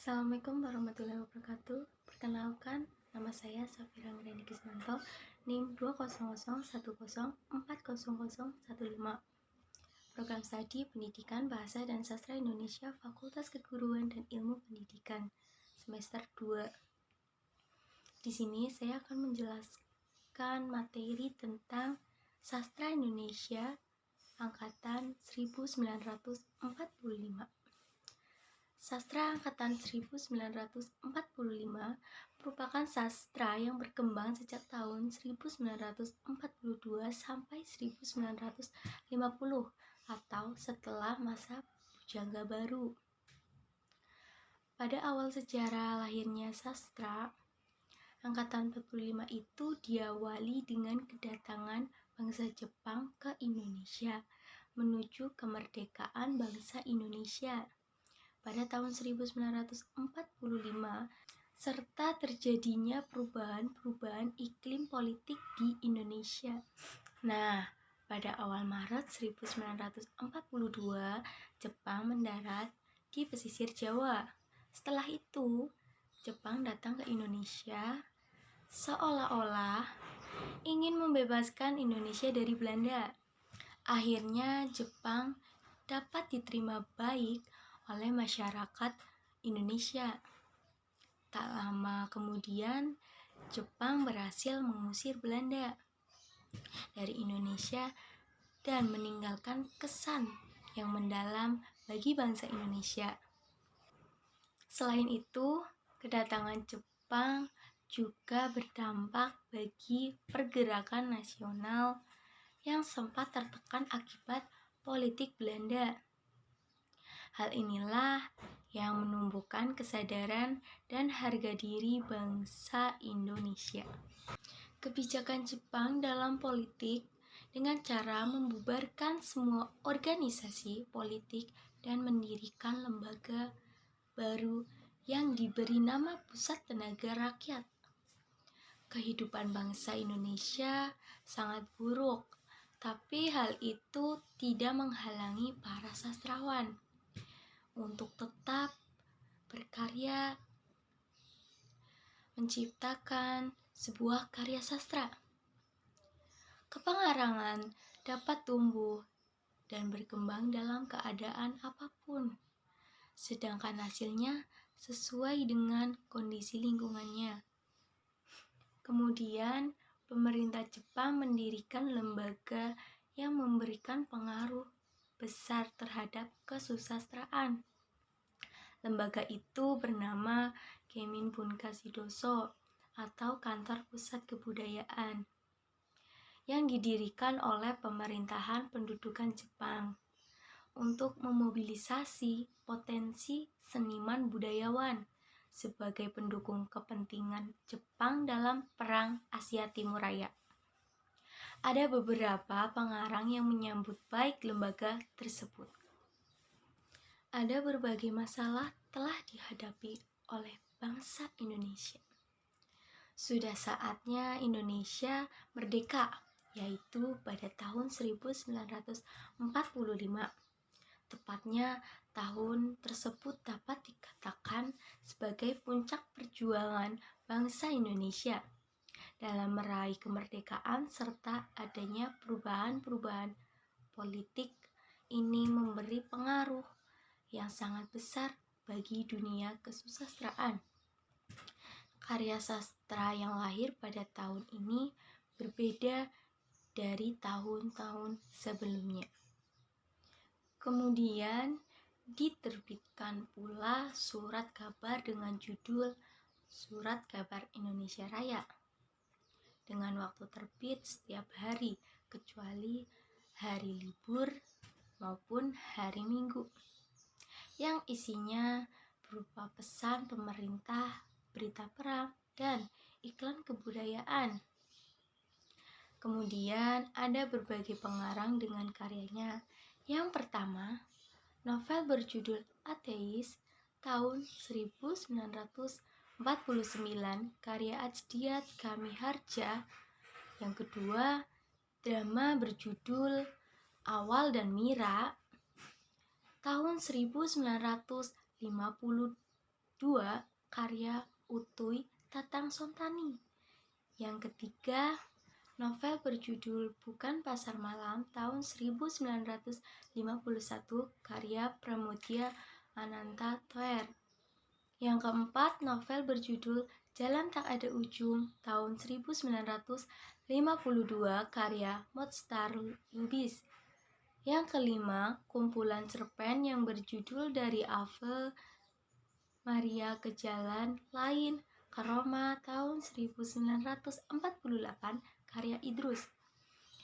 Assalamualaikum warahmatullahi wabarakatuh. Perkenalkan, nama saya Safira Nureni Kismanto, NIM 20010404015. Program Studi Pendidikan Bahasa dan Sastra Indonesia Fakultas Keguruan dan Ilmu Pendidikan semester 2. Di sini saya akan menjelaskan materi tentang Sastra Indonesia angkatan 1945. Sastra angkatan 1945 merupakan sastra yang berkembang sejak tahun 1942 sampai 1950 atau setelah masa Pujangga Baru. Pada awal sejarah lahirnya sastra, angkatan 45 itu diawali dengan kedatangan bangsa Jepang ke Indonesia menuju kemerdekaan bangsa Indonesia pada tahun 1945, serta terjadinya perubahan iklim politik di Indonesia. Nah, pada awal Maret 1942, Jepang mendarat di pesisir Jawa. Setelah itu, Jepang datang ke Indonesia seolah-olah ingin membebaskan Indonesia dari Belanda. Akhirnya, Jepang dapat diterima baik oleh masyarakat Indonesia. Tak lama kemudian, Jepang berhasil mengusir Belanda dari Indonesia dan meninggalkan kesan yang mendalam bagi bangsa Indonesia. Selain itu, kedatangan Jepang juga berdampak bagi pergerakan nasional yang sempat tertekan akibat politik Belanda. Hal inilah yang menumbuhkan kesadaran dan harga diri bangsa Indonesia. Kebijakan Jepang dalam politik dengan cara membubarkan semua organisasi politik dan mendirikan lembaga baru yang diberi nama Pusat Tenaga Rakyat. Kehidupan bangsa Indonesia sangat buruk, tapi hal itu tidak menghalangi para sastrawan untuk tetap berkarya menciptakan sebuah karya sastra. Kepengarangan dapat tumbuh dan berkembang dalam keadaan apapun, sedangkan hasilnya sesuai dengan kondisi lingkungannya. Kemudian, pemerintah Jepang mendirikan lembaga yang memberikan pengaruh besar terhadap kesusastraan. Lembaga itu bernama Kemin Bunkashi-doso atau Kantor Pusat Kebudayaan yang didirikan oleh pemerintahan pendudukan Jepang untuk memobilisasi potensi seniman budayawan sebagai pendukung kepentingan Jepang dalam Perang Asia Timur Raya. Ada beberapa pengarang yang menyambut baik lembaga tersebut. Ada berbagai masalah telah dihadapi oleh bangsa Indonesia. Sudah saatnya Indonesia merdeka, yaitu pada tahun 1945. Tepatnya tahun tersebut dapat dikatakan sebagai puncak perjuangan bangsa Indonesia dalam meraih kemerdekaan serta adanya perubahan politik. Ini memberi pengaruh yang sangat besar bagi dunia kesusastraan. Karya sastra yang lahir pada tahun ini berbeda dari tahun-tahun sebelumnya. Kemudian diterbitkan pula surat kabar dengan judul Surat Kabar Indonesia Raya dengan waktu terbit setiap hari kecuali hari libur maupun hari Minggu, yang isinya berupa pesan pemerintah, berita perang, dan iklan kebudayaan. Kemudian ada berbagai pengarang dengan karyanya. Yang pertama, novel berjudul Ateis tahun 1949 karya Ajdiat Kamiharja. Yang kedua, drama berjudul Awal dan Mira tahun 1958 2. Karya Utuy Tatang Sontani. Yang ketiga, novel berjudul Bukan Pasar Malam tahun 1951 karya Pramudia Ananta Thoer. Yang keempat, novel berjudul Jalan Tak Ada Ujung tahun 1952 karya Motstar Lubis. Yang kelima, kumpulan cerpen yang berjudul Dari Ave Maria ke Jalan Lain ke Roma tahun 1948 karya Idrus.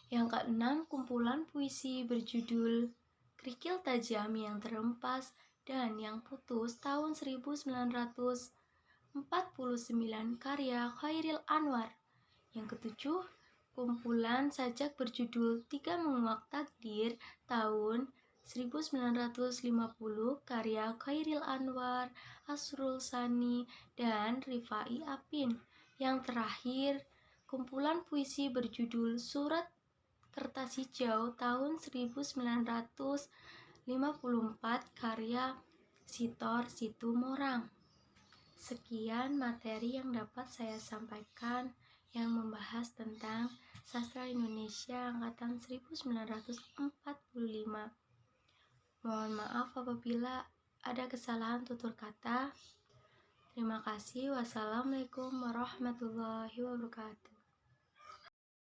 Yang keenam, kumpulan puisi berjudul Kerikil Tajam yang Terhempas dan yang Putus tahun 1949 karya Khairil Anwar. Yang ketujuh, kumpulan sajak berjudul Tiga Menguak Takdir tahun 1950 karya Khairil Anwar, Asrul Sani, dan Rifai Apin. Yang terakhir, kumpulan puisi berjudul Surat Kertas Hijau tahun 1954 karya Sitor Situmorang. Sekian materi yang dapat saya sampaikan yang membahas tentang sastra Indonesia angkatan 1945. Mohon maaf apabila ada kesalahan tutur kata. Terima kasih. Wassalamualaikum warahmatullahi wabarakatuh.